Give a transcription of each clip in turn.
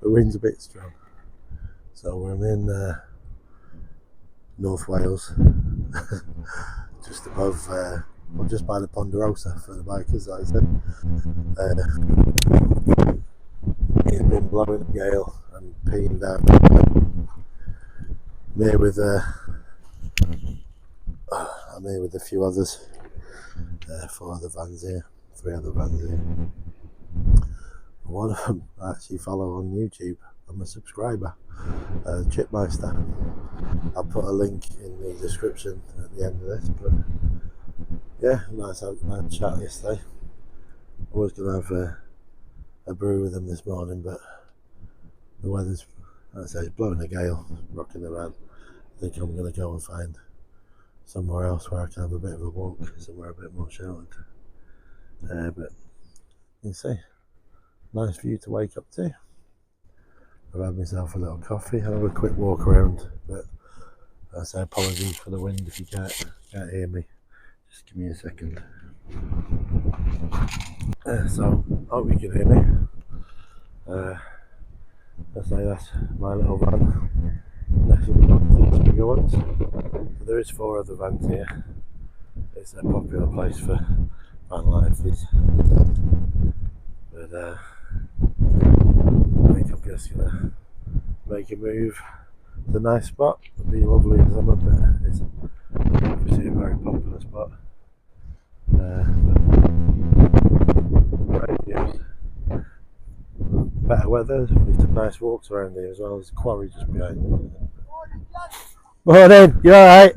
the wind's a bit strong. So we're in North Wales, just above, well, just by the Ponderosa for the bikers, like I said. It's been blowing a gale and peeing down. I'm here with a few others, 4 other vans here, 3 other vans here. One of them I actually follow on YouTube. I'm a subscriber, Chipmeister. I'll put a link in the description at the end of this. But yeah, nice chat yesterday. I was going to have a brew with them this morning, but the weather's, like I say, it's blowing a gale, rocking around. I think I'm going to go and find somewhere else where I can have a bit of a walk, somewhere a bit more sheltered. But you see, nice view to wake up to. I've had myself a little coffee. I'll have a quick walk around, but I say apologies for the wind if you can't hear me. Just give me a second. So, hope you can hear me. I say that's my little van. Next to the bigger ones. So there is 4 other vans here. It's a popular place for van life. But I think I'm just gonna make a move. It's a nice spot. It'll be lovely in summer, but it's obviously a very popular spot. Great views. Better weather. There's some nice walks around here as well. There's a quarry just behind me. Morning. You alright?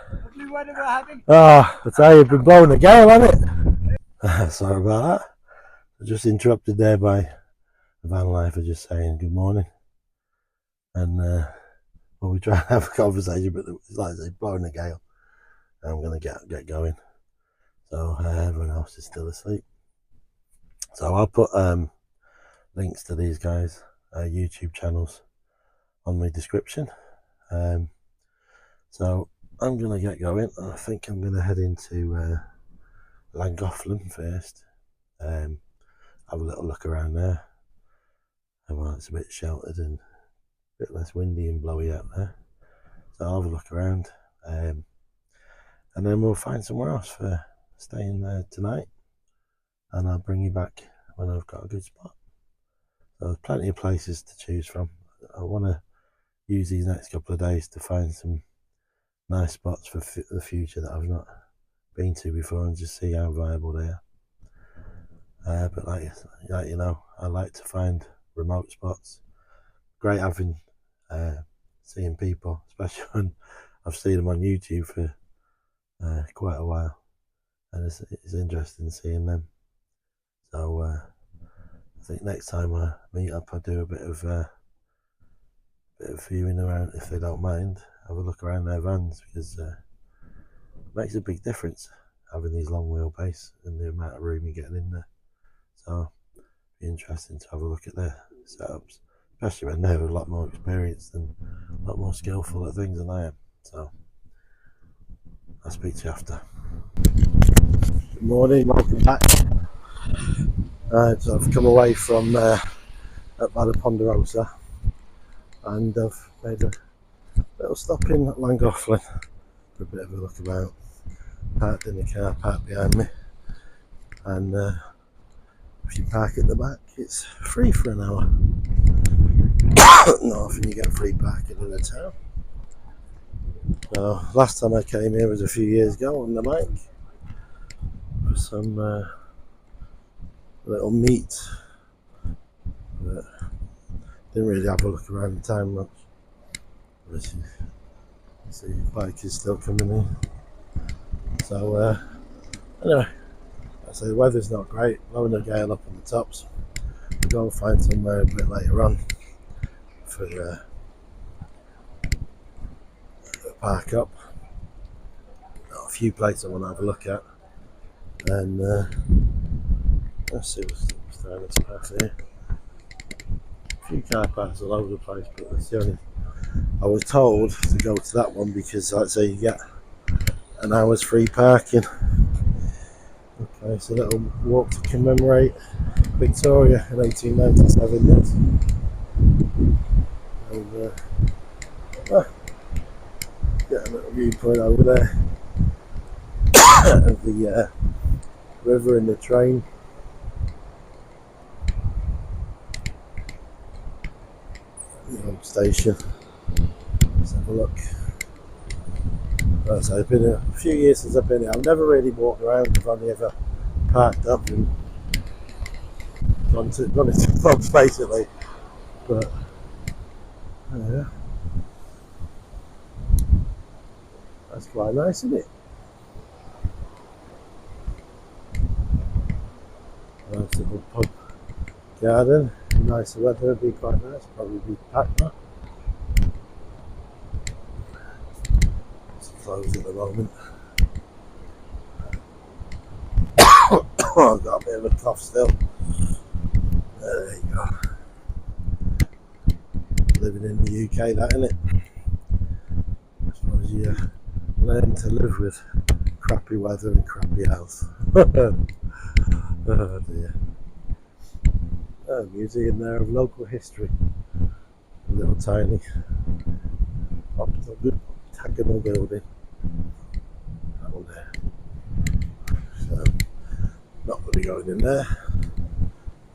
Lovely weather we're having. Ah, I tell you, you've been blowing a gale, hasn't it? Sorry about that. I just interrupted there by the van lifer just saying good morning. And well, we try and have a conversation, but it's like I say, blowing a gale. And I'm going to get going. So everyone else is still asleep. So I'll put links to these guys' YouTube channels on my description. So I'm going to get going. I think I'm going to head into Llangollen first. Have a little look around there. And well, it's a bit sheltered and a bit less windy and blowy out there. So I'll have a look around. And then we'll find somewhere else for staying there tonight. And I'll bring you back when I've got a good spot. So there's plenty of places to choose from. I want to use these next couple of days to find some nice spots for the future that I've not been to before and just see how viable they are. But like you know, I like to find remote spots. Great having seeing people, especially when I've seen them on YouTube for quite a while, and it's interesting seeing them. So I think next time I meet up, I'll do a bit of viewing around, if they don't mind. Have a look around their vans, because it makes a big difference having these long wheelbase and the amount of room you're getting in there. So it'd be interesting to have a look at their setups, especially when they're a lot more experienced and a lot more skillful at things than I am. So I'll speak to you after. Good morning, welcome back. So I've come away from up by the Ponderosa, and I've made a little stop in at Llangollen for a bit of a look about. Parked in the car park behind me, and if you park at the back, it's free for an hour. Not often you get free parking in a town. So last time I came here was a few years ago on the bike for some little meat, but didn't really have a look around the town much. But you see, the bike is still coming in. So anyway, I say the weather's not great, blowing a gale up on the tops. We'll go and find somewhere a bit later on for park up. Got a few places I want to have a look at, and let's see what's down this path here. A few car parks all over the place, but that's the only. I was told to go to that one because, like I say, you get an hour's free parking. It's a little walk to commemorate Victoria in 1897. This. And, get a little viewpoint over there of the river and the train. The old station. Let's have a look. So it's been a few years since I've been here. I've never really walked around. I've only ever parked up and gone into pubs basically. But yeah, that's quite nice, isn't it? Nice little pub garden. Nicer weather would be quite nice. Probably be packed now. It's closed at the moment. Oh, I've got a bit of a cough still. There you go. Living in the UK, that isn't it? I suppose you learn to live with crappy weather and crappy health. Oh dear. Oh, museum there of local history. A little tiny octagonal building. That one there. So, not going to be going in there.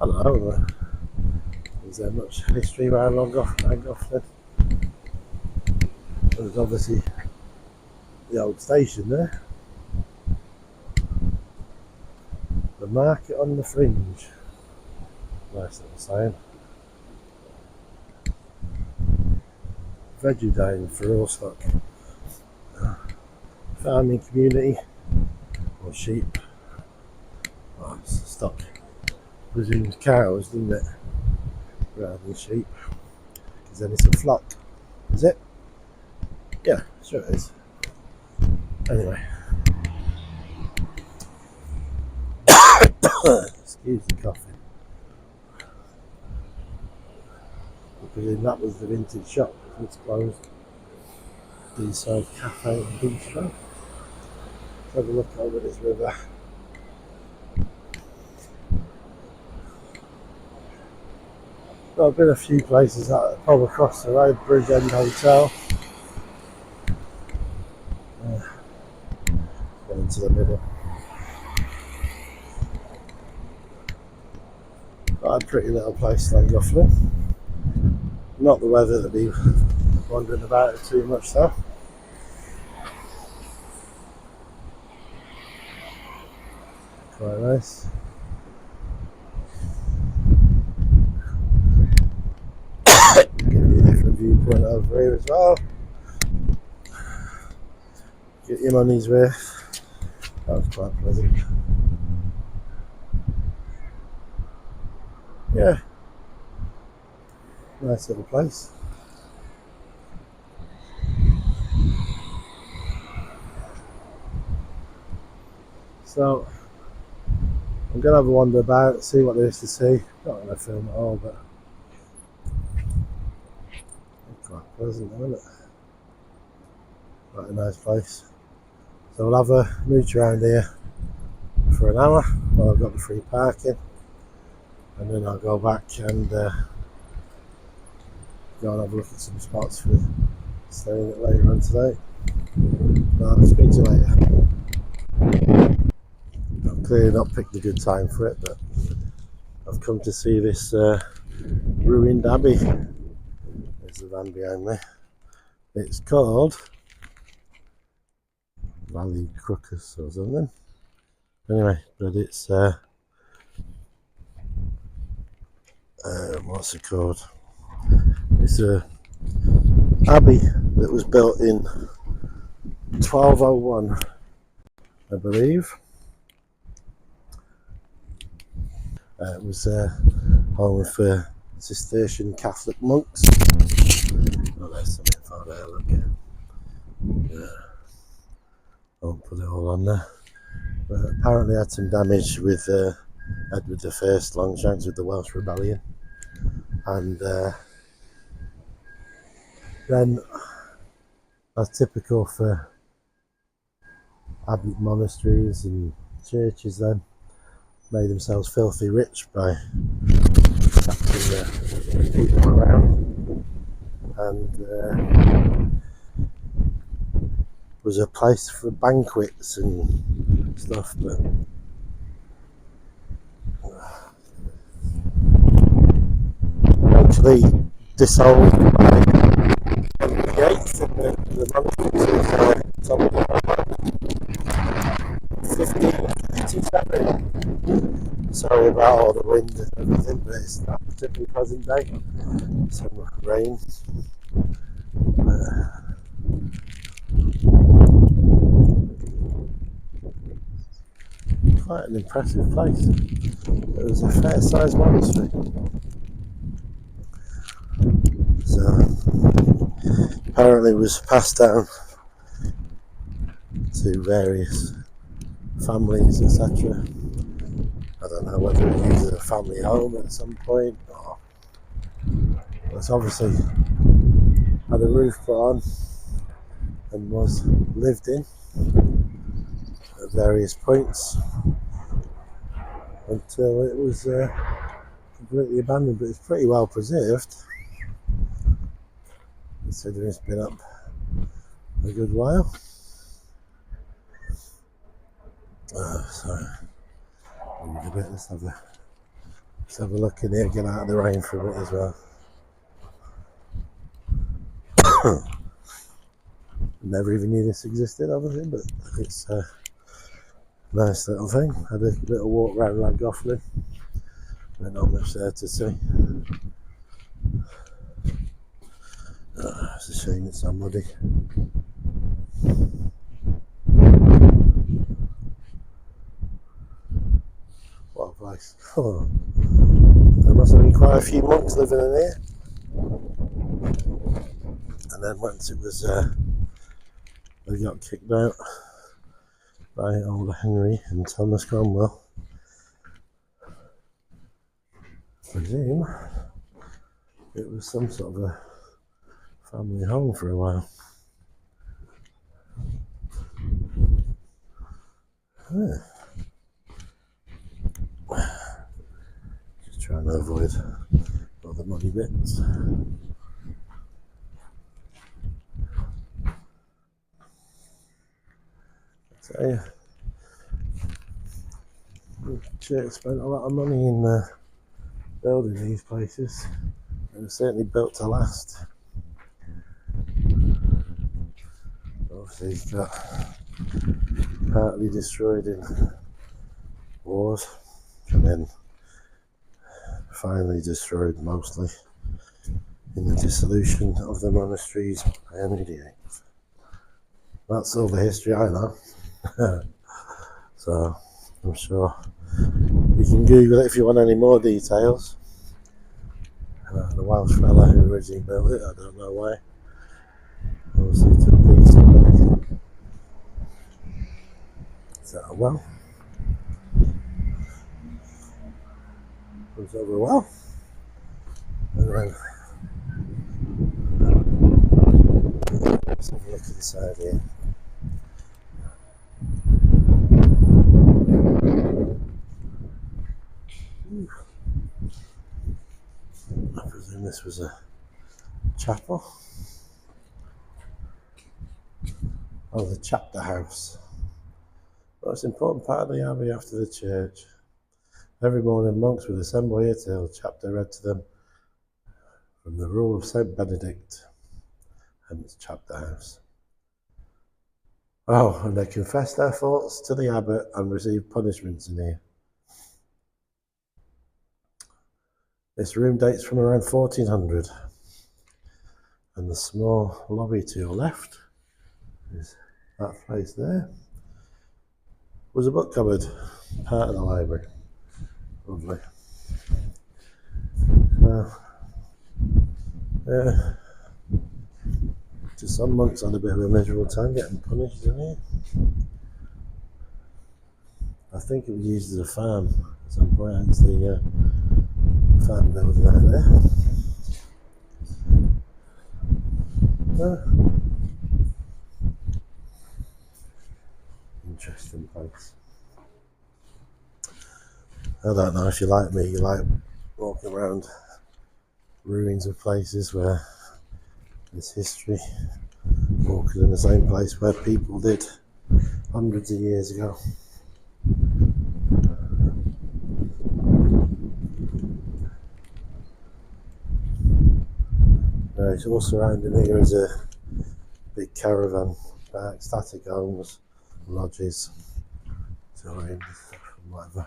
I don't know. Is there much history around Llangollen? There's obviously the old station there. The market on the fringe. Nice little sign. Vegetarian for all stock. Farming community. Or sheep. Oh, it's stock. Presumes cows, doesn't it? Rather than sheep. Because then it's a flock. Is it? Yeah, sure it is. Anyway. Excuse the coffee. Because that was the vintage shop. It's closed. Hillside Cafe and Bistro. Let's have a look over this river. Well, I've been a few places at the pub across the road, Bridge End Hotel. Going into the middle. Quite a pretty little place, Llangollen. Not the weather to be wandering about it too much though. Quite nice. Give you a different viewpoint over here as well. Get your money's worth. That was quite pleasant. Yeah. Nice little place. So I'm gonna have a wander about, see what there is to see. Not gonna film it all, but it's quite pleasant, isn't it? Quite a nice place. So we'll have a mooch around here for an hour while I've got the free parking, and then I'll go back and go and have a look at some spots for staying at later on today. I'll speak to you later. I've clearly not picked a good time for it, but I've come to see this ruined abbey. There's the van behind me. It's called Valle Crucis or something. Anyway, but it's what's it called? It's a abbey that was built in 1201, I believe. It was home for Cistercian Catholic monks. Oh, there's some info there, look. Yeah. I won't put it all on there. But apparently had some damage with Edward I, Longshanks with the Welsh Rebellion. And then, as typical for abbey monasteries and churches then, made themselves filthy rich by attracting people around, and was a place for banquets and stuff, but eventually dissolved by Henry VIII and the monastery was 1557. Sorry about all the wind and everything, but it's not particularly pleasant day. Some rain. Quite an impressive place. It was a fair sized monastery. So apparently it was passed down to various families, etc. I don't know whether it was a family home at some point, or it's obviously had a roof put on and was lived in at various points until it was completely abandoned, but it's pretty well preserved considering it's been up a good while. Sorry, a bit. Let's have a look in here, get out of the rain for a bit as well. Never even knew this existed, obviously, but it's a nice little thing. Had a little walk around Llangollen. There's not much there to see. It's a shame it's so muddy. What a place. Oh. There must have been quite a few monks living in here. And then once it was, they got kicked out by old Henry and Thomas Cromwell. I presume it was some sort of a family home for a while. Just trying to avoid all the muddy bits. So yeah, the church spent a lot of money in building these places. They were certainly built to last. Obviously it's got partly destroyed in wars and then finally destroyed mostly in the dissolution of the monasteries by Henry VIII. That's all the history I know. So I'm sure you can Google it if you want any more details. The Welsh fella who originally built it, I don't know why. Obviously to appease somebody. Is that a well? Comes over a well. And then let's have a look inside here. I presume this was a chapel. Oh, the chapter house. Most important part of the abbey after the church. Every morning monks would assemble here till the chapter read to them from the rule of Saint Benedict, hence chapter house. Oh, and they confessed their faults to the abbot and received punishments in here. This room dates from around 1400, and the small lobby to your left is that place there. Was a book cupboard, part of the library. Lovely. Just some monks had a bit of a miserable time getting punished in here. I think it was used as a farm at some point, hence the farm building out there. Interesting place. I don't know if you like me, you like walking around ruins of places where there's history, walking in the same place where people did hundreds of years ago. It's all surrounding here is a big caravan park, static homes, lodges, touring, whatever.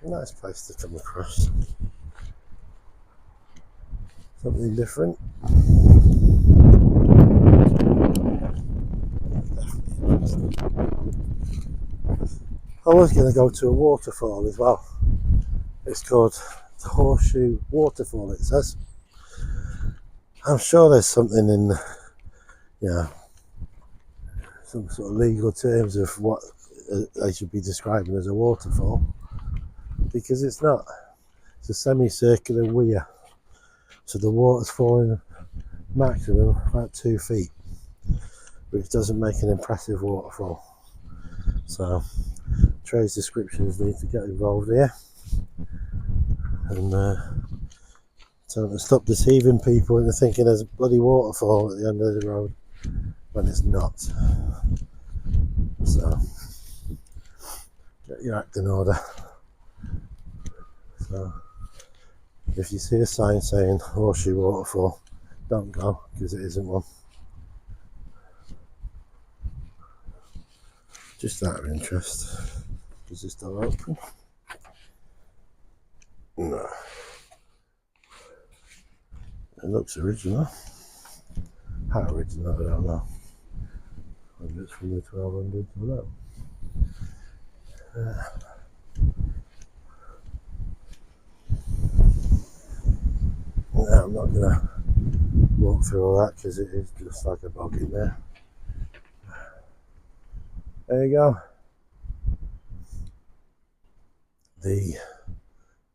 Nice place to come across. Something different. Definitely interesting. I was going to go to a waterfall as well. It's called the Horseshoe Waterfall, it says. I'm sure there's something in, some sort of legal terms of what they should be describing as a waterfall, because it's not. It's a semicircular weir, so the water's falling maximum about 2 feet, which doesn't make an impressive waterfall. So trade descriptions need to get involved here and tell them to stop deceiving people into thinking there's a bloody waterfall at the end of the road when it's not. So get your act in order. So if you see a sign saying Horseshoe Waterfall, don't go, because it isn't one. Just out of interest. Is this door open? No. It looks original. How original, I don't know. Whether it's from the 1200s or not. No, I'm not going to walk through all that because it is just like a bog in there. There you go.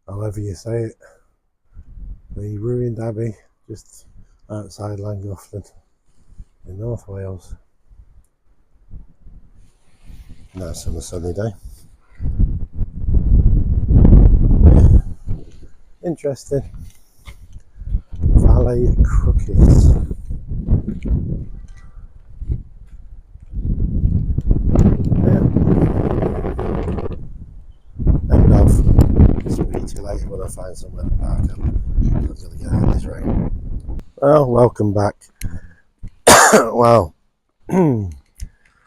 However you say it, the ruined Abbey just outside Llangollen in North Wales. Nice on a sunny day. Interesting. Valle Crucis. End of. Speak to you later when I find somewhere to park up. I'm going to get out of this rain. Well, welcome back. Wow.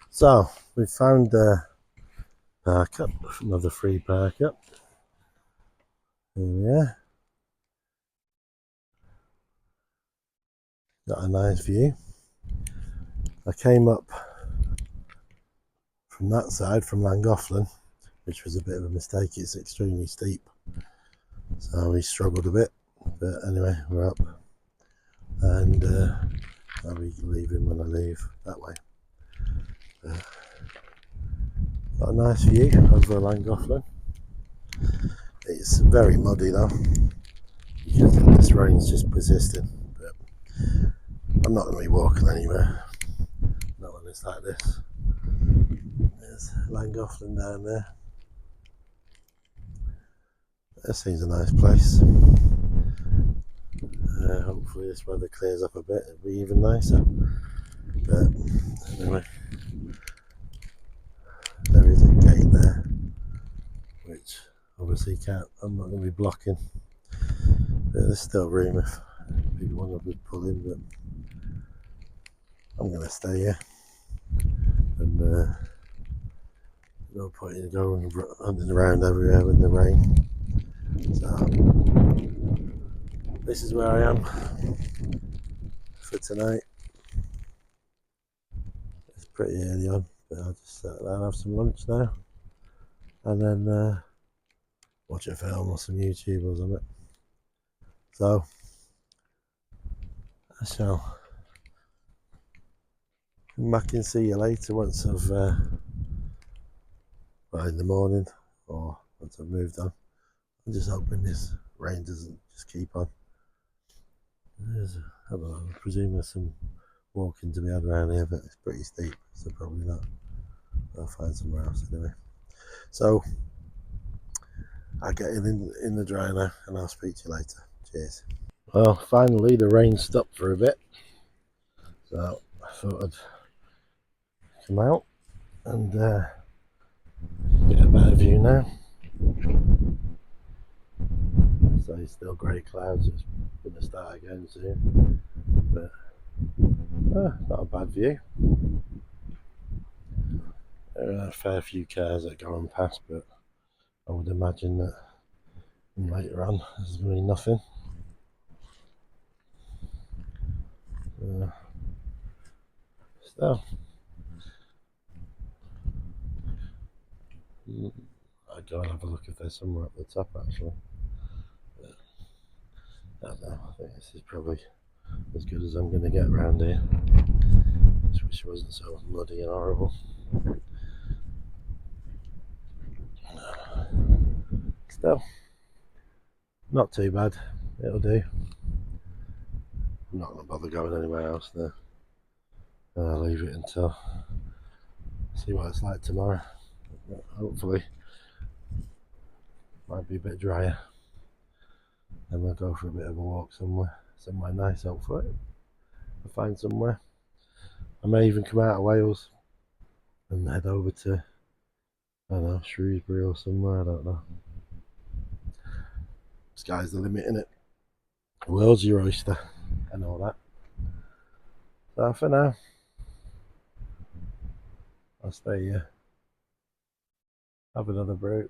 So, we found a park up, another free park up. Yeah. Got a nice view. I came up from that side, from Llangollen, which was a bit of a mistake. It's extremely steep, so we struggled a bit, but anyway, we're up, and I'll be leaving when I leave that way. Got a nice view over Llangollen. It's very muddy though, because this rain's just persisting, but I'm not going to be walking anywhere, not when it's like this. There's Llangollen down there. That seems a nice place. Hopefully this weather clears up a bit, it'll be even nicer. But anyway, there is a gate there, which obviously I'm not going to be blocking. But there's still room if people want to pull in, but I'm going to stay here. And no point in going hunting around everywhere in the rain. So this is where I am for tonight. It's pretty early on, but I'll just sit down and have some lunch now, and then watch a film or some YouTube or something. So I shall come back and see you later once I've well, in the morning, or once I've moved on. I'm just hoping this rain doesn't just keep on. I don't know, I presume there's some walking to be had around here, but it's pretty steep, so probably not. I'll find somewhere else anyway. So I'll get in the dry now, and I'll speak to you later. Cheers. Well, finally the rain stopped for a bit, so I thought I'd come out and get a better view now. So it's still grey clouds, it's going to start again soon, but not a bad view. There are a fair few cars that go on past, but I would imagine that later on there's going to be nothing. Still, I'd go and have a look if there's somewhere up the top actually. But I don't know, I think this is probably as good as I'm going to get around here. Just wish it wasn't so muddy and horrible. Still, not too bad, it'll do. I'm not going to bother going anywhere else there. I'll leave it until see what it's like tomorrow. Hopefully might be a bit drier, and we'll go for a bit of a walk somewhere nice. Hopefully I'll find somewhere. I may even come out of Wales and head over to, I don't know, Shrewsbury or somewhere, I don't know. Sky's the limit, innit? The world's your oyster and all that. So for now, I'll stay here, have another brew,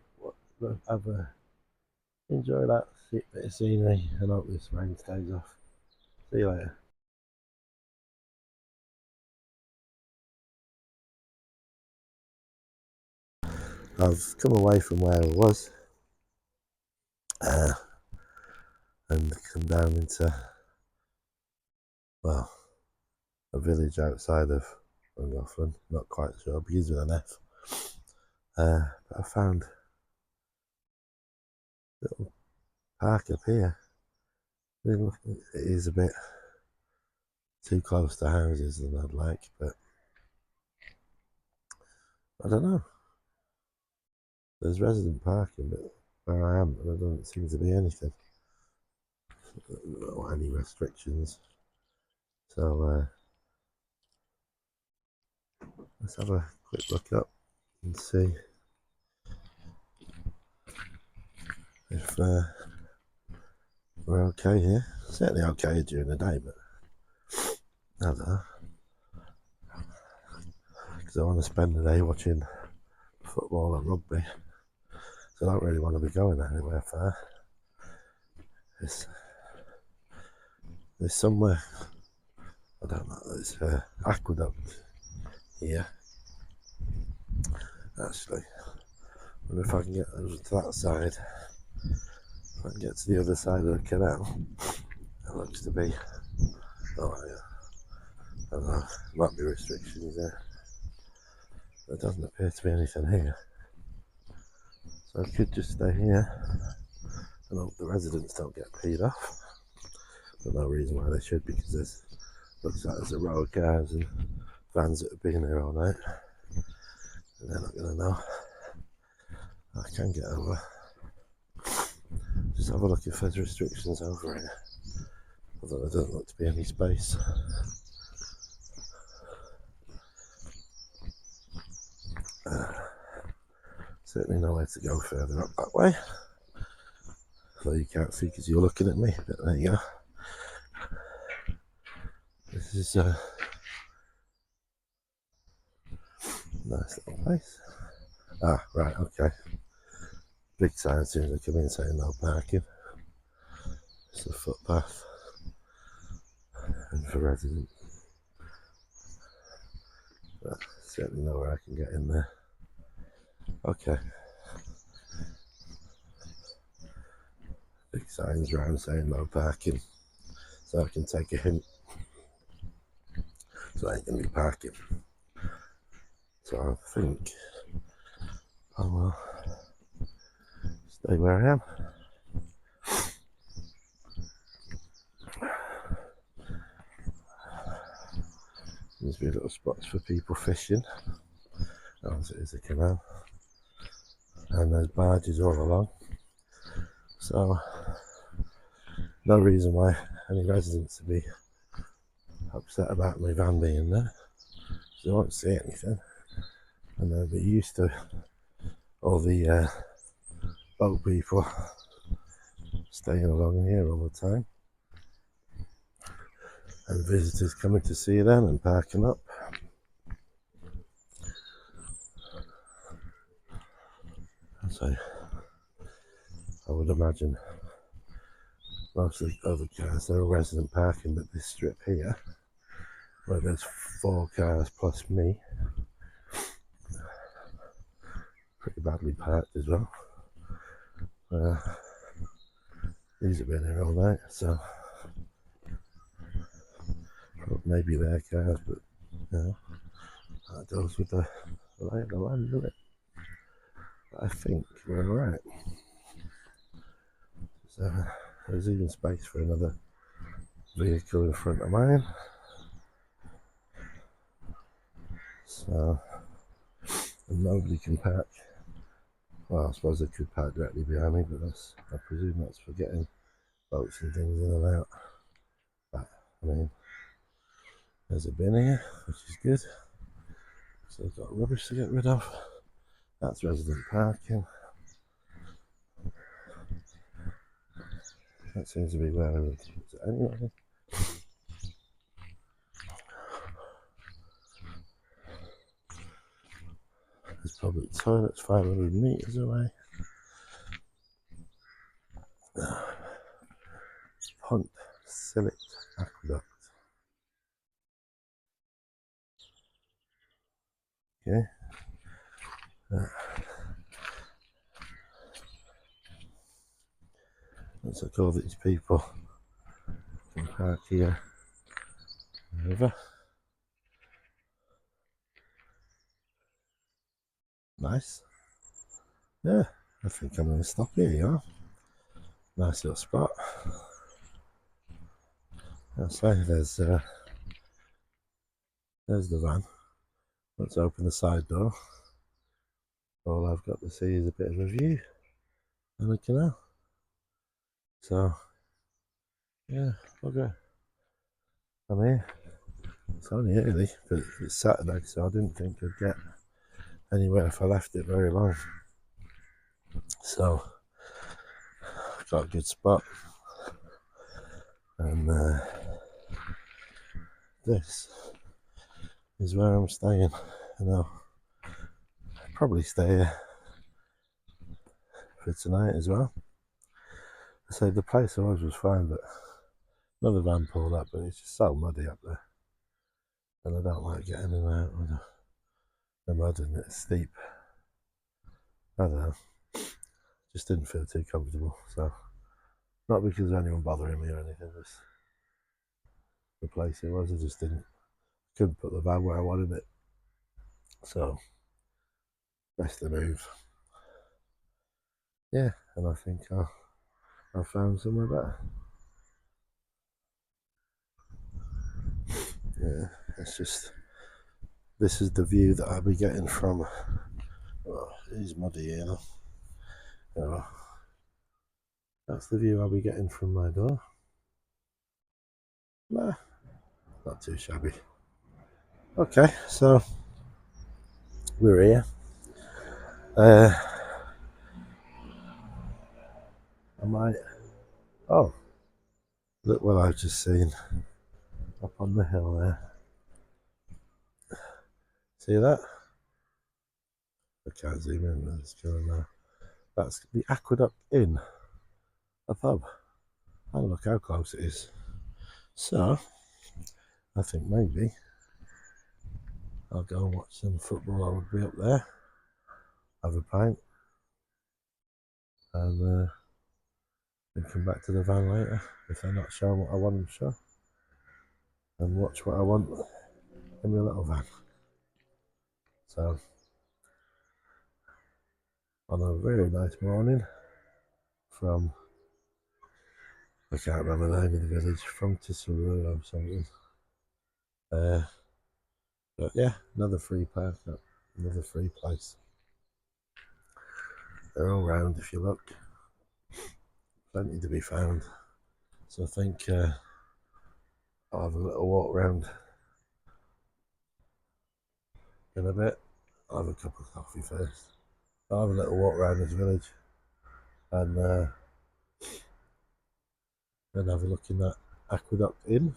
enjoy that bit of scenery, and hope this rain stays off. See you later. I've come away from where I was and come down into, well, a village outside of Llangollen, not quite sure, begins with an F. But I found a little park up here. It is a bit too close to houses than I'd like, but I don't know. There's resident parking, but where I am, there doesn't seem to be anything. Not any restrictions. So let's have a quick look up and see if we're okay here. Certainly okay during the day, but I don't know. Because I want to spend the day watching football and rugby. So I don't really want to be going anywhere far. There's somewhere, I don't know, there's Aqueduct here. Actually, I wonder if I can get over to that side. If I can get to the other side of the canal. It looks to be, oh yeah, I don't know, might be restrictions there. There doesn't appear to be anything here. So I could just stay here and hope the residents don't get peed off. But no reason why they should, because there's, looks like there's a row of cars and vans that have been here all night. And they're not going to know. I can get over. Just have a look if there's restrictions over here. Although there doesn't look to be any space. Certainly nowhere to go further up that way. Although you can't see because you're looking at me, but there you go. This is a nice little place. Ah, right, okay. Big sign as soon as I come in saying no parking. It's a footpath. And for residents. But certainly nowhere I can get in there. Okay. Big signs around saying no parking. So I can take a hint. So I ain't going to be parking. So I think I will stay where I am. There's be little spots for people fishing. as it is a canal, and there's barges all along, so no reason why any residents to be upset about my van being there. They won't see anything, and they'll be used to all the boat people staying along here all the time, and visitors coming to see them and parking up. So I would imagine most of the other cars, they're all resident parking, but this strip here, where there's 4 cars plus me, pretty badly parked as well. These have been here all night, so maybe their cars, but you know, that goes with the lay of the land, doesn't it? But I think we're alright. So there's even space for another vehicle in front of mine. So, and nobody can park. Well, I suppose they could park directly behind me, but I presume that's for getting boats and things in and out. But, I mean, there's a bin here, which is good. So I've got rubbish to get rid of. That's resident parking. That seems to be where I would use it anyway. There's public toilets 500 metres away. Pontcysyllte Aqueduct. Okay. Looks like all these people can park here. Over. Nice. Yeah, I think I'm going to stop here, you know. Nice little spot. I'll say there's the van. Let's open the side door. All I've got to see is a bit of a view and a canal. So, yeah, okay. I'm here. It's only early, but it's Saturday, so I didn't think I'd get anywhere if I left it very long. So, got a good spot. And this is where I'm staying. And I'll probably stay here for tonight as well. I say the place always was fine, but another van pulled up, but it's just so muddy up there. And I don't like getting in and out with the mud, and it's steep. I don't know. Just didn't feel too comfortable. So, not because of anyone bothering me or anything, just the place it was, I just couldn't put the van where I wanted it. So, best to move. Yeah, and I think I found somewhere better. Yeah, it's just, this is the view that I'll be getting from, oh, it is muddy here now. Oh, that's the view I'll be getting from my door. Nah, not too shabby. Okay, so we're here. I might, oh, look what I've just seen up on the hill there. See that? I can't zoom in, it's going there. That's the Aqueduct Inn, a pub. And look how close it is. So, I think maybe I'll go and watch some football. I would be up there, have a pint, and then come back to the van later if they're not showing what I want them to show, and watch what I want in my little van. So, on a very nice morning from, I can't remember the name of the village, from Pontcysyllte or something. But yeah, another free park up Another free place. They're all round if you look. Plenty to be found. So I think I'll have a little walk round in a bit. I'll have a cup of coffee first. I'll have a little walk around this village and then have a look in that Aqueduct Inn,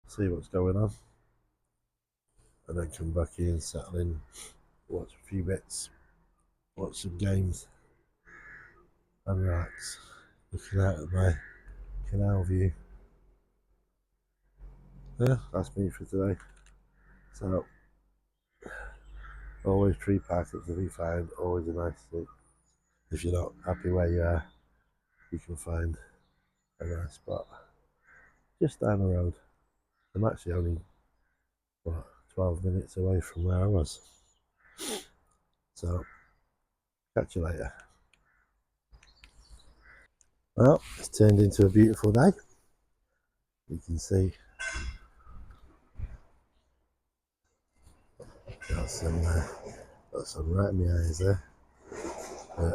see what's going on, and then come back here and settle in, watch a few bits, watch some games, and relax, looking out at my canal view. Yeah, that's me for today. So, always tree parkings to be found, always a nice thing. If you're not happy where you are, you can find a nice spot just down the road. I'm actually only, 12 minutes away from where I was. So, catch you later. Well, it's turned into a beautiful day. You can see got some right in my eyes there. But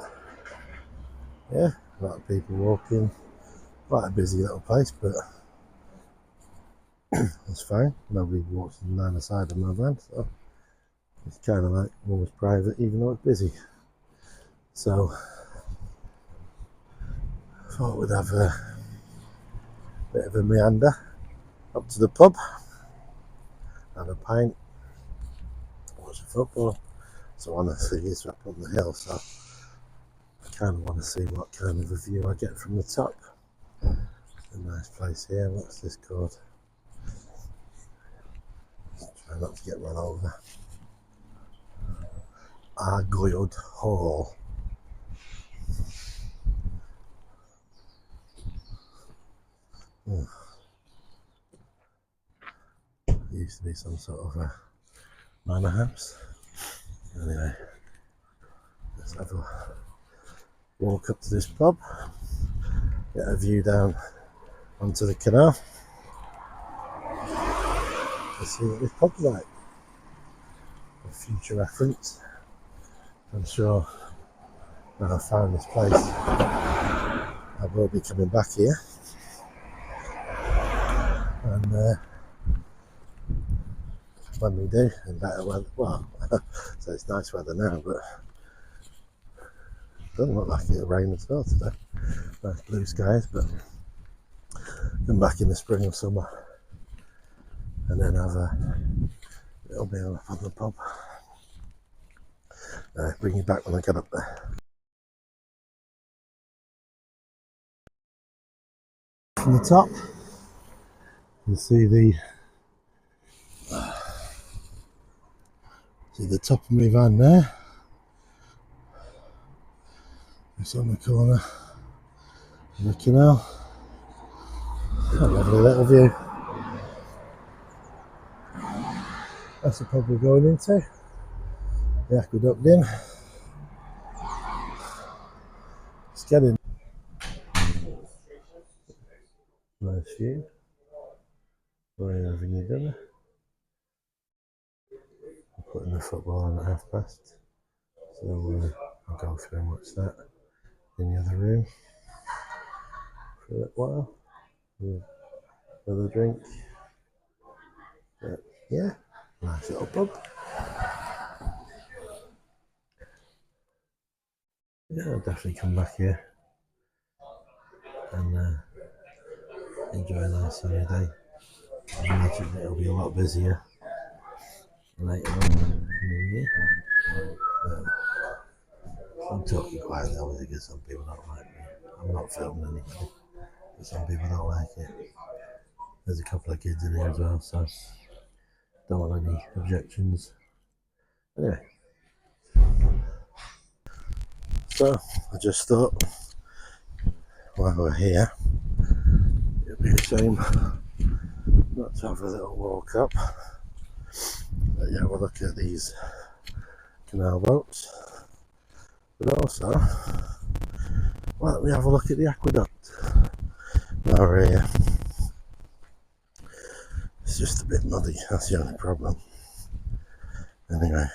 yeah, a lot of people walking. Quite a busy little place, but it's fine. Nobody walks down the side of my van, so it's kind of like almost private, even though it's busy. So I thought we'd have a bit of a meander up to the pub, have a pint, watch the football. So honestly, it's up on the hill, so I kind of want to see what kind of a view I get from the top. A nice place here. What's this called? Try not to get run over. Abbey Hall. It used to be some sort of a manor house. Anyway, let's have a walk up to this pub, get a view down onto the canal. Let's see what this pub's like. For future reference. I'm sure when I found this place, I will be coming back here. And when we do, in better weather, well, so it's nice weather now, but it doesn't look like it'll rain as well today. Nice blue skies, but come back in the spring or summer and then have a little meal up on the pub. Bring you back when I get up there. From the top, you can see the top of my van there. It's on the corner of the canal. A lovely little view. That's the pub we're going into. The Aqueduct Inn. Let's get in. Nice view. Where you're having your dinner. I'm putting the football on at past. So I'll go through and watch that in the other room for a little while. Another drink. But yeah, nice little pub. Yeah, I'll definitely come back here and enjoy a nice sunny day. I imagine it'll be a lot busier later on in the year. I'm talking quietly obviously because some people don't like me. I'm not filming anybody, but some people don't like it. There's a couple of kids in here as well, so don't want any objections. Anyway, so I just thought while we're here, it'd be a shame not to have a little walk up. But yeah, we'll look at these canal boats, but also, why don't we have a look at the aqueduct? Now we're here. It's just a bit muddy, that's the only problem. Anyway,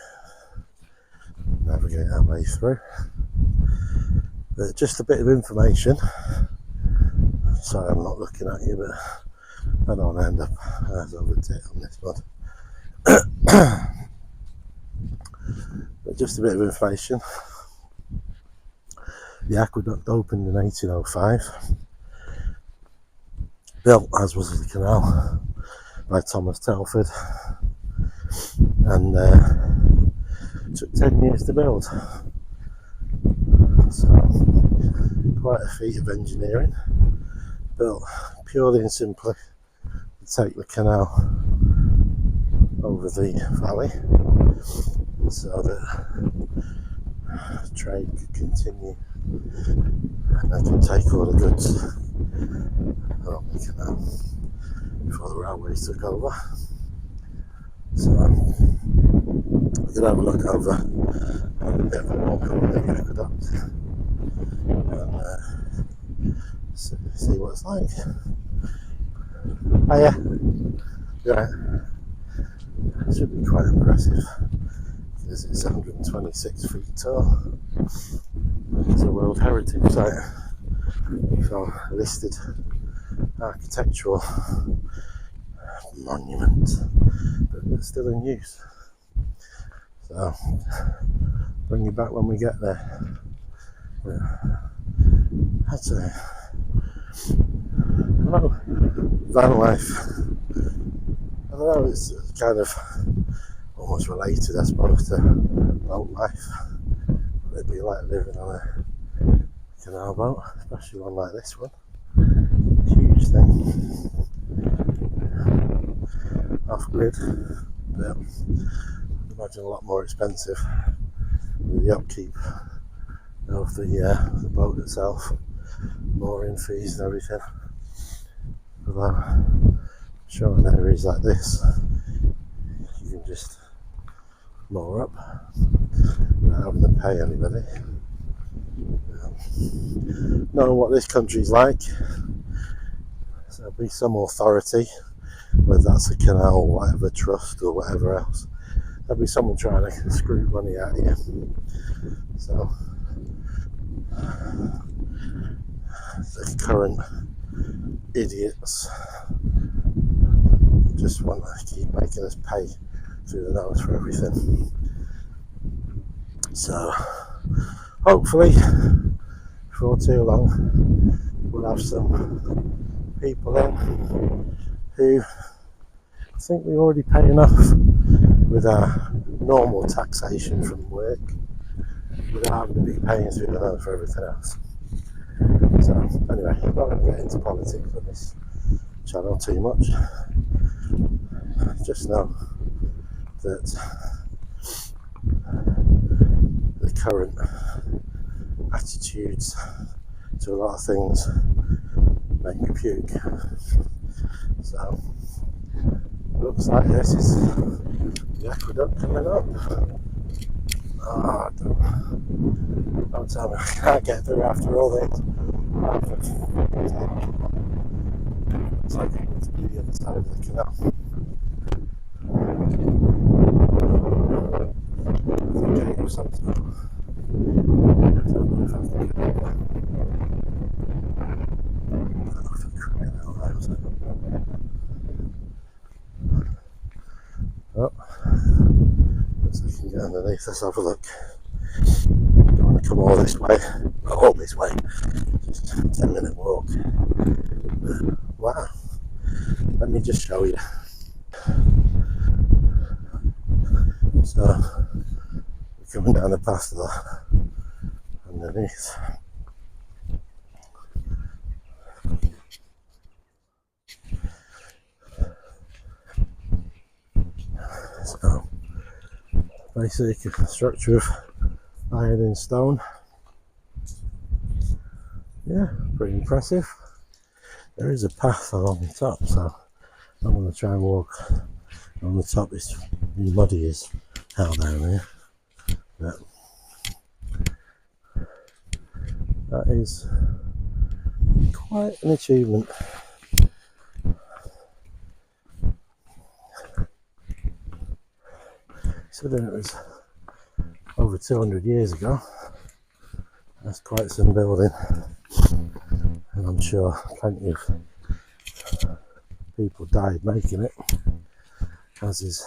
navigate our way through. But just a bit of information. Sorry, I'm not looking at you, but I don't want to end up as over it on this one. But just a bit of information. The aqueduct opened in 1805, built, as was the canal, by Thomas Telford, and took 10 years to build. So, quite a feat of engineering, built purely and simply to take the canal over the valley so that trade could continue and they could take all the goods along the canal before the railways took over. So we're going to have a look over, have a bit of a walk over the aqueduct and see what it's like. Oh yeah, right. It should be quite impressive because it's 126 feet tall. It's a World Heritage Site, so a listed architectural monument, but it's still in use. So, bring you back when we get there. That's van life. I don't know, it's kind of almost related, I suppose, to boat life. It'd be like living on a canal boat, especially one like this one. Huge thing. Off-grid, but I'd imagine a lot more expensive with the upkeep of the boat itself, mooring fees and everything. Although I'm sure in areas like this you can just moor up without having to pay anybody. Knowing what this country's like, so there'll be some authority, whether that's a canal or whatever trust or whatever else, there'll be someone trying to screw money out of you. So the current idiots just want to keep making us pay through the nose for everything. So hopefully before too long we'll have some people in who think we already pay enough with our normal taxation from work without having to be paying through the nose for everything else. So anyway, I'm not going to get into politics on this channel too much. Just know that the current attitudes to a lot of things make me puke. So looks like this is the aqueduct coming up. Oh, don't tell me I can't get through after all this. It's like I need to be the other side of the canal. I think I do something. I don't know if I can get it. Oh, for crying out loud. Oh, looks like I can get underneath. Let's have a look. Don't want to come all this way. All this way. Just a 10-minute walk. Wow. Let me just show you. So, we're coming down the path to that underneath. So, basic structure of iron and stone. Yeah, pretty impressive. There is a path along the top, so I'm going to try and walk on the top. It's muddy as hell down here, but that is quite an achievement. It's Considering it was over 200 years ago, that's quite some building, and I'm sure plenty of people died making it, as is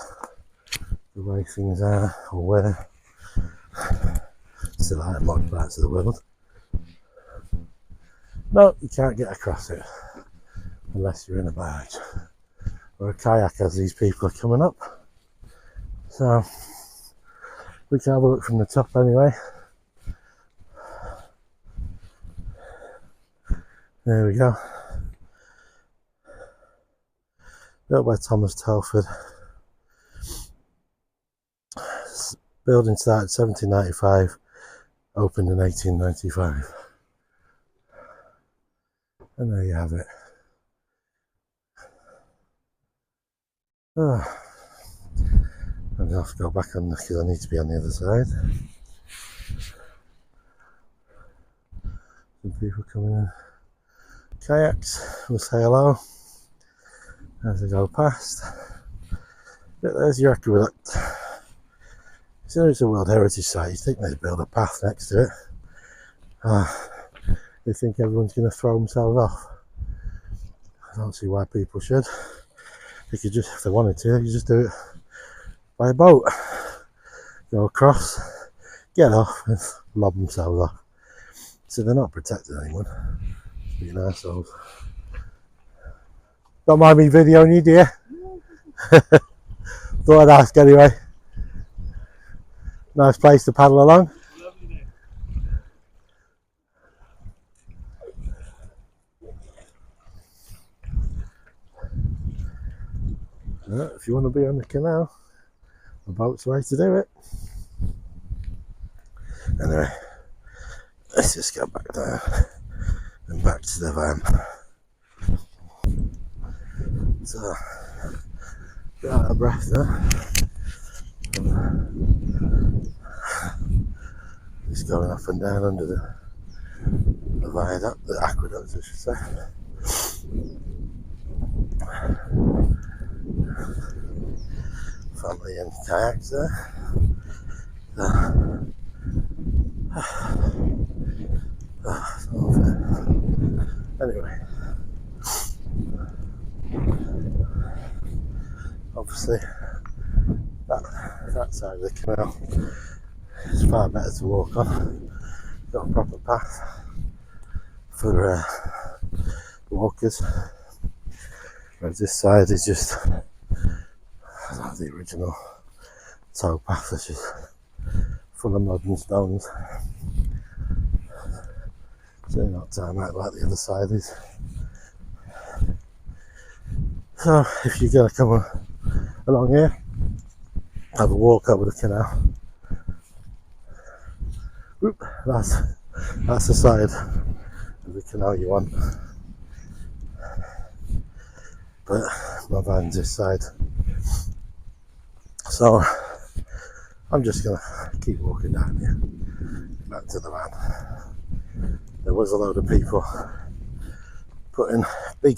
the way things are or were still out in most parts of the world. No, you can't get across it unless you're in a barge or a kayak, as these people are coming up. So we can have a look from the top anyway. There we go. Built by Thomas Telford. Building started 1795, opened in 1895. And there you have it. Oh, I'm going to have to go back on because I need to be on the other side. Some people coming in. Kayaks, we'll say hello as they go past. But there's your Aqueduct. So it's a World Heritage Site, you think they'd build a path next to it. They think everyone's going to throw themselves off. I don't see why people should. They could just, if they wanted to, they could just do it by a boat. Go across, get off, and lob themselves off. So they're not protecting anyone. Being assholes. Don't mind me videoing you, dear. Thought I'd ask anyway. Nice place to paddle along. Lovely day. If you want to be on the canal, a boat's the way to do it. Anyway, let's just go back down and back to the van. So, bit out of breath now. Just going up and down under the viaduct, the aqueduct, I should say. Family and kayaks there. Anyway, obviously that side of the canal is far better to walk on. Got a proper path for walkers, whereas this side is just the original towpath, which is full of mud and stones. So not tarmac like the other side is. So if you're going to come along here, have a walk over the canal. Whoop, that's the side of the canal you want. But my van's this side. So I'm just going to keep walking down here, back to the van. There was a load of people putting big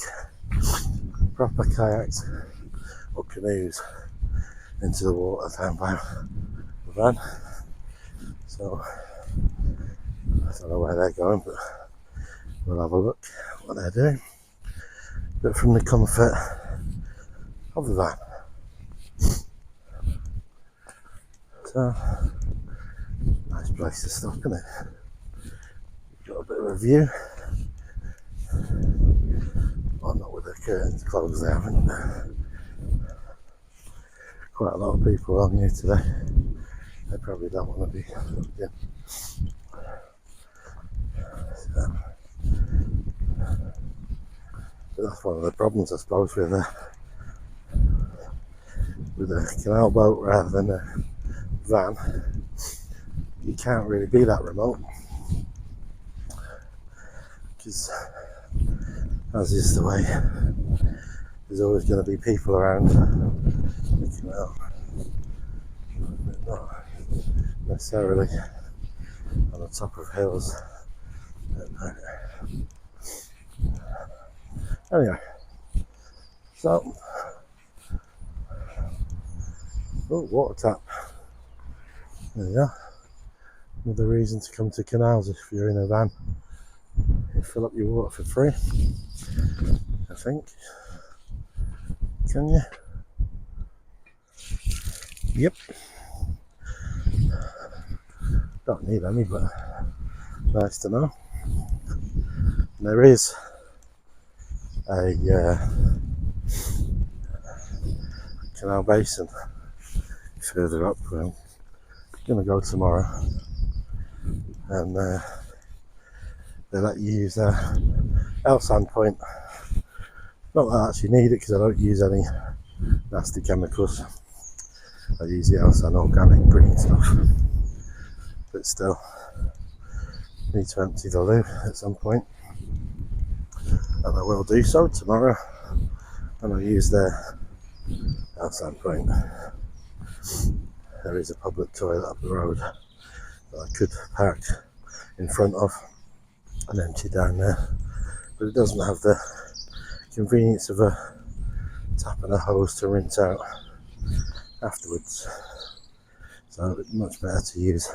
proper kayaks or canoes into the water down by the van. So I don't know where they're going, but we'll have a look what they're doing. But from the comfort of the van. So, nice place to stop, isn't it? Got a bit of a view. Well, not with the curtains closed, they haven't. Quite a lot of people on here today. They probably don't want to be looked in. So, but that's one of the problems, I suppose, with a canal boat rather than a van. You can't really be that remote, because as is the way, there's always going to be people around the canal, but not necessarily on the top of hills at night. Anyway, so water tap. There you are. Another reason to come to canals if you're in a van. You fill up your water for free, I think. Can you? Yep. Don't need any, but nice to know. There is a canal basin further up. I'm going to go tomorrow, and they let you use L-sand point. Not that I actually need it because I don't use any nasty chemicals. I use the L-sand organic green stuff, but still need to empty the loo at some point, and I will do so tomorrow, and I'll use the L-sand point. There is a public toilet up the road that I could park in front of and empty down there, but it doesn't have the convenience of a tap and a hose to rinse out afterwards, so it's much better to use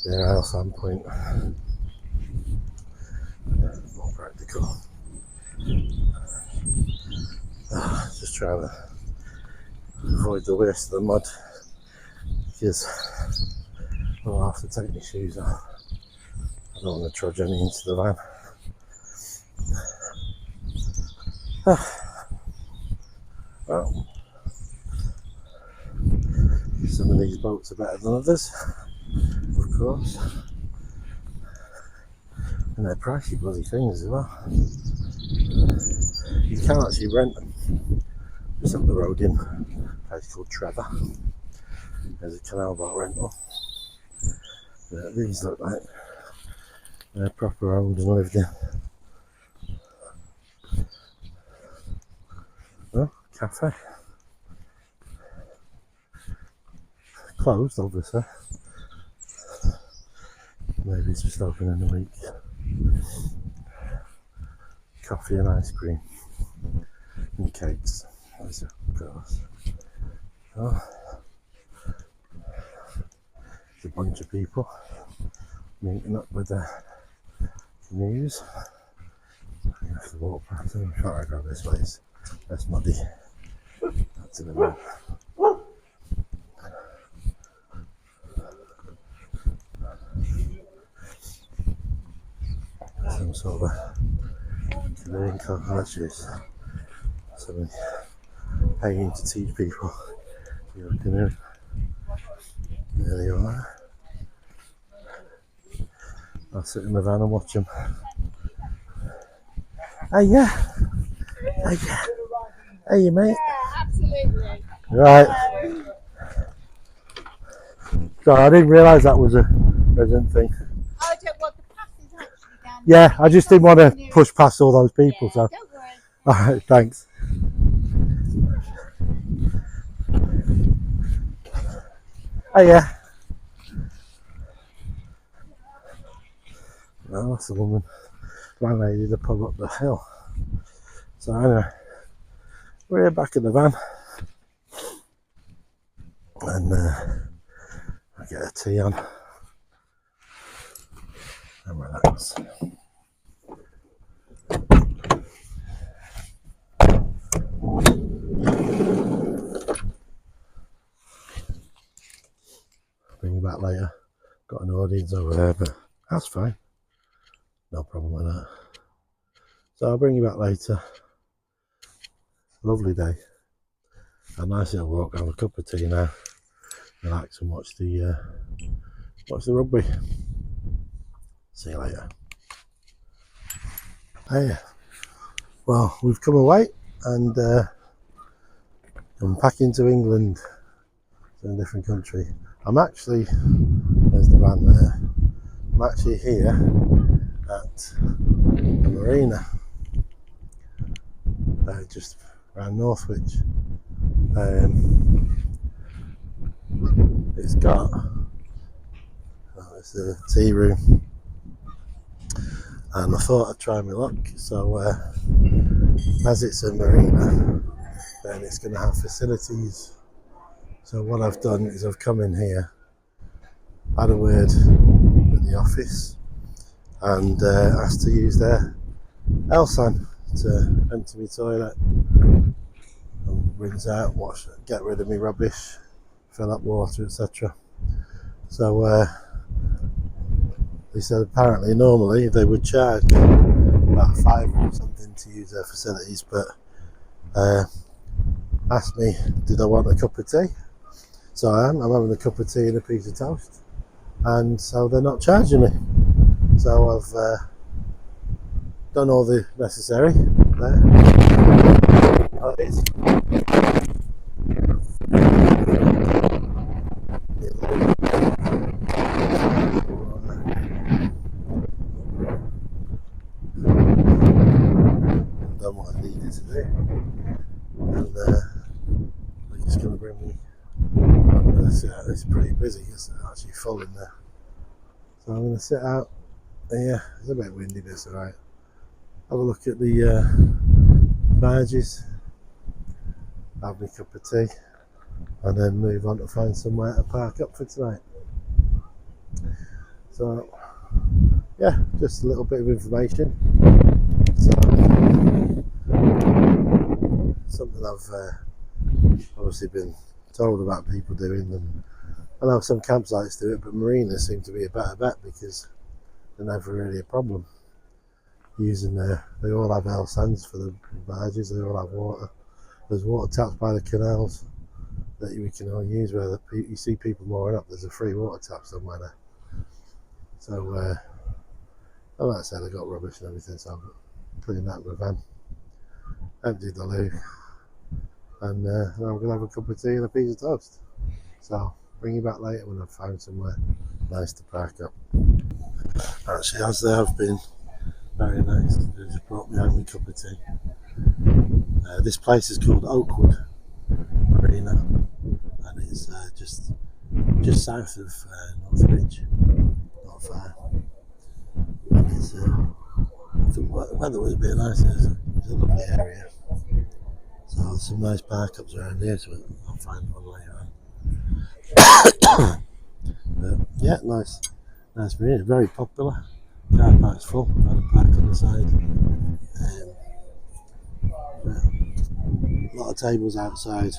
their L-sand point. More practical. Just trying to avoid the worst of the mud because I'll have to take my shoes off. I don't want to trudge any into the van. Well, some of these boats are better than others, of course, and they're pricey bloody things as well. You can actually rent them. Just up the road in a place called Trevor, there's a canal boat rental. These look like they're proper owned and lived in. Oh, cafe. Closed, obviously. Maybe it's just open in the week. Coffee and ice cream. And cakes, of course. Oh. There's a bunch of people meeting up with their canoes. I have to walk past them. I'm sure I go this way. That's muddy. That's in the road. Some sort of Canadian coconut juice. Something paying to teach people your canoe. There you are. I'll sit in the van and watch them. Hey, yeah. Hey, yeah. Hey, you mate. Yeah, absolutely. Right. Sorry, I didn't realise that was a resident thing. I don't want the passes actually down. Yeah, I just didn't want to push past all those people. So, Don't worry. alright, thanks. Hey, yeah. Well, that's the woman, landlady, the pub up the hill. So anyway, we're here back in the van, and I get a tea on and relax. Bring you back later. Got an audience over there, but that's fine. No problem with that. So I'll bring you back later. Lovely day. A nice little walk, have a cup of tea now, relax and watch the rugby. See you later. Hey, well, we've come away and I'm back into England, to a different country. I'm actually, there's the van there, I'm actually here at the Marina, just around Northwich. It's got, it's a tea room, and I thought I'd try my luck. So as it's a marina, then it's going to have facilities. So what I've done is I've come in here had a word with the office and asked to use their Elsan to empty my toilet and rinse out, wash, get rid of my rubbish, fill up water, etc. So they said apparently normally they would charge about £5 or something to use their facilities, but asked me did I want a cup of tea. So I'm having a cup of tea and a piece of toast, and so they're not charging me. So I've done all the necessary there. Oh, it is. Done what I needed to do, and they're just going to bring me. It's pretty busy. It's actually full in there, so I'm going to sit out. Yeah, it's a bit windy, but it's alright. Have a look at the barges, have me a cup of tea, and then move on to find somewhere to park up for tonight. So yeah, just a little bit of information. So something I've obviously been told about people doing, and I know some campsites do it, but marinas seem to be a better bet because they're never really a problem. Using they all have L-sands for the barges, they all have water. There's water taps by the canals that we can all use where you see people mooring up. There's a free water tap somewhere there. So, like I said, I got rubbish and everything, so I'm cleaning that with the van, emptied the loo, and now I'm going to have a cup of tea and a piece of toast. So, bring you back later when I've found somewhere nice to park up. Actually, as they have been very nice, they just brought me home a cup of tea. This place is called Oakwood Marina, and it's just south of North Ridge, not far. And it's the weather was a bit nicer. It's a lovely area. So there's some nice park ups around here, so I'll find one later on. But yeah, nice marina, very popular. Car park's full. Got a park on the side. A lot of tables outside.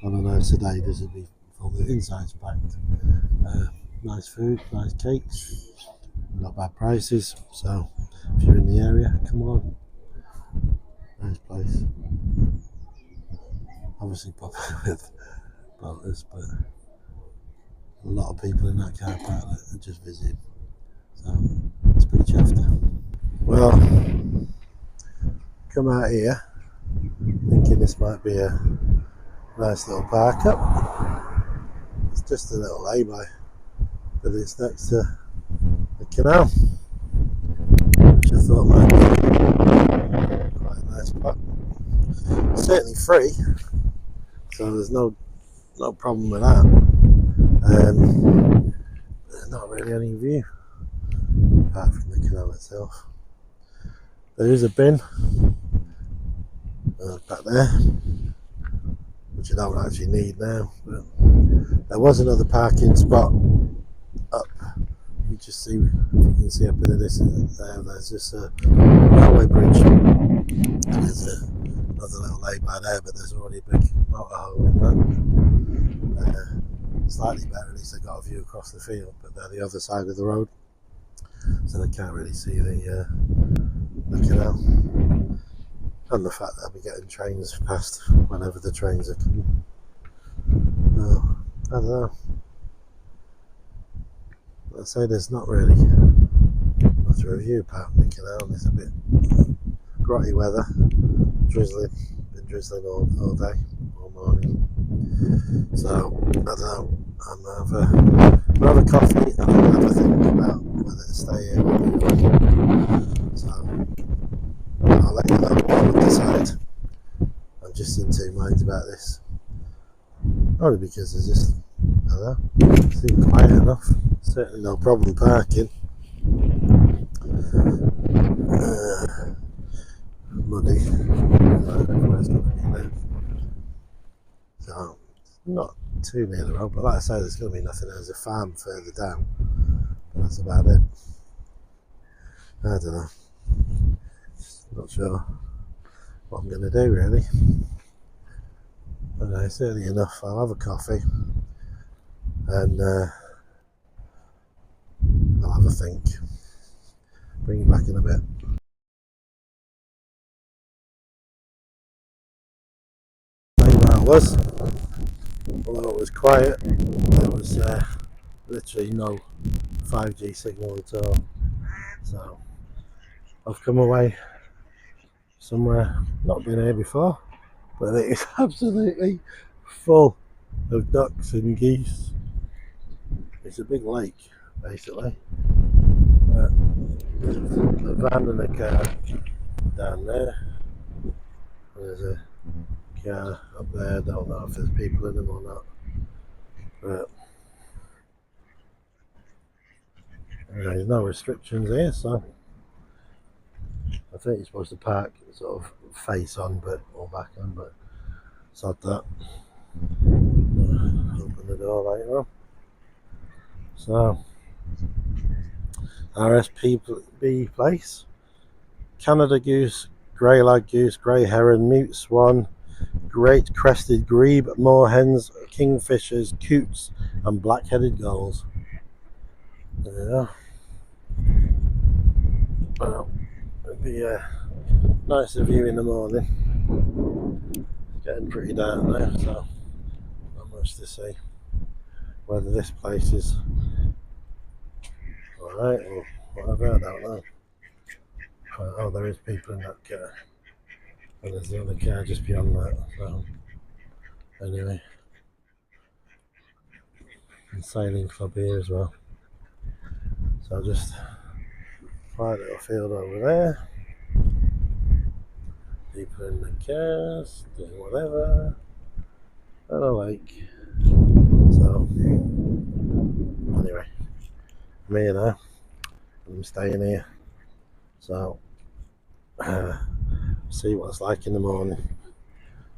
I don't know today this will be full. The inside's packed. Nice food, nice cakes, not bad prices. So if you're in the area, come on. Nice place. Obviously popular with boaters, but a lot of people in that car park that are just visiting. So it's pretty chuffed. Well, come out here thinking this might be a nice little park up. It's just a little lay-by, but it's next to the canal, which I thought might be quite a nice spot. It's certainly free, so there's no problem with that. Not really any view apart from the canal itself. There is a bin back there, which I don't actually need now, but there was another parking spot up. You just see, if you can see up in the distance there, there's just a railway bridge, and there's another little lay-by there, but there's already a big motorhome in that. Slightly better, at least they got a view across the field, but they're the other side of the road, so they can't really see the canal. And the fact that I'll be getting trains past whenever the trains are coming. I don't know. I'd say there's not really much of a view apart from the canal. It's a bit grotty weather, drizzling, been drizzling all day, all morning. So, I don't know, I'm gonna have a coffee and I'm gonna have a think about whether to stay here or move on. So, I'll let you know what I would decide. I'm just in two minds about this. Only because there's just, I don't know, it seems quiet enough. Certainly no problem parking. Muddy. Everywhere's going to be there. So, not too near the road, but like I say, there's going to be nothing. There's a farm further down, but that's about it. I don't know. Not sure what I'm going to do really. Anyway, it's early enough. I'll have a coffee and I'll have a think. Bring you back in a bit. Where I was, although it was quiet, there was literally no 5G signal at all. So I've come away somewhere, not been here before, but it is absolutely full of ducks and geese. It's a big lake, basically. A van and a car down there. There's a car up there. I don't know if there's people in them or not. But there's no restrictions here, so I think you're supposed to park sort of face on, or back on, but sod that. Open the door later on. So, RSPB place. Canada goose, grey lag goose, grey heron, mute swan, great crested grebe, moorhens, kingfishers, coots, and black-headed gulls. There you go. Well, it'd be a nicer view in the morning. It's getting pretty dark now, so not much to see. Whether this place is alright or whatever, I don't know. Oh, there is people in that car. And there's the other car just beyond that. So, anyway. And sailing club here as well. So just quiet little field over there. People in the cars, doing whatever. And a lake. So, anyway. I'm here now. I'm staying here. So, see what it's like in the morning.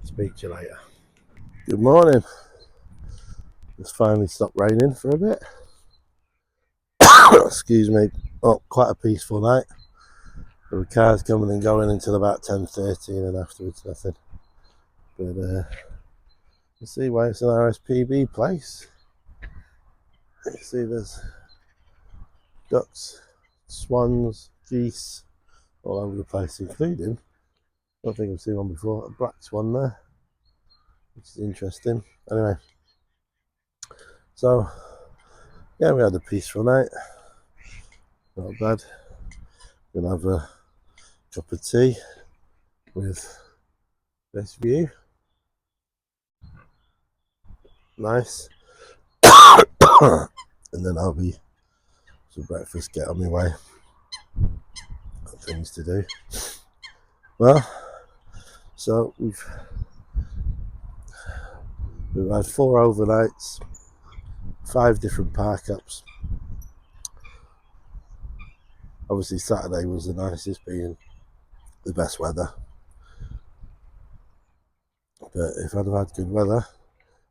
Speak to you later. Good morning. It's finally stopped raining for a bit. Excuse me. Oh, quite a peaceful night. There were cars coming and going until about 10:30, and then afterwards nothing. But you see why it's an RSPB place. You see there's ducks, swans, geese all over the place, including, I don't think I've seen one before, a black swan there, which is interesting. Anyway, so yeah, we had a peaceful night. Not bad. Gonna have a cup of tea with this view. Nice. And then I'll be some breakfast, get on my way. Got things to do. Well, so we've had 4 overnights, 5 different park ups. Obviously Saturday was the nicest, being the best weather. But if I'd have had good weather,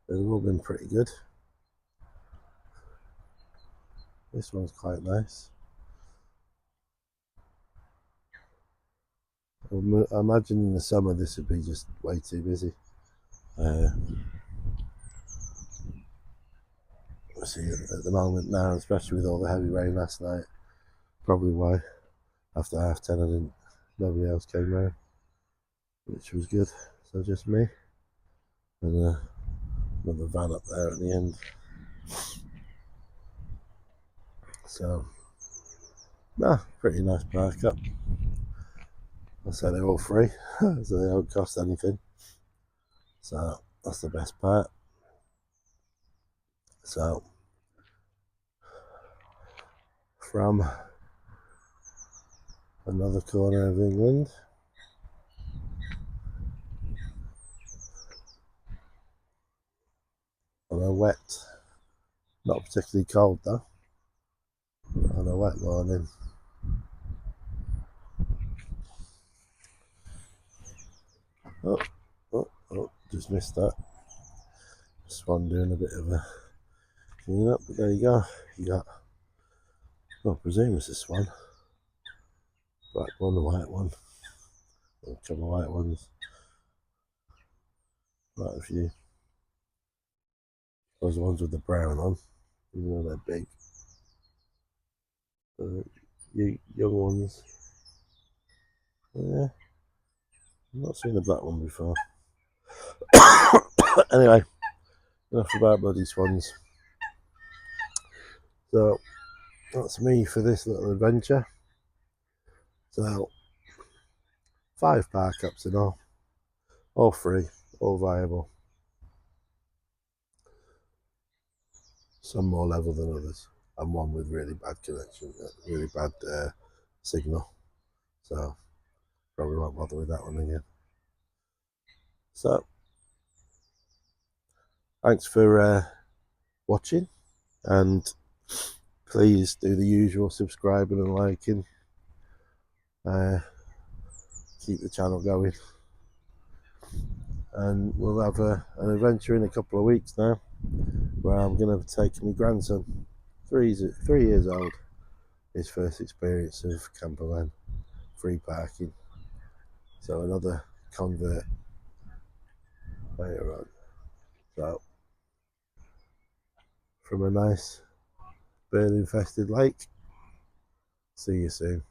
it would have all been pretty good. This one's quite nice. I imagine in the summer this would be just way too busy. See, at the moment now, especially with all the heavy rain last night, probably why after 10:30 nobody else came round, which was good. So just me and another van up there at the end. So, pretty nice park up. I say they're all free, so they don't cost anything. So that's the best part. So, from another corner of England, on a wet, not particularly cold though, on a wet morning. Oh, just missed that. Swan doing a bit of a clean up, but there you go. You got, well, I presume it's a swan. Black one, the white one. A couple of white ones. Quite a few. Those ones with the brown on, even though they're big. Young ones. Yeah. I've not seen a black one before. Anyway, enough about bloody swans. So that's me for this little adventure. So 5 park ups in all free, all viable. Some more level than others, and one with really bad connection, really bad signal. So probably won't bother with that one again. So thanks for watching, and please do the usual subscribing and liking. Keep the channel going, and we'll have an adventure in a couple of weeks now, where I'm going to take my grandson, 3 years old, his first experience of Campervan, free parking. So another convert later on. So from a nice bird infested lake, see you soon.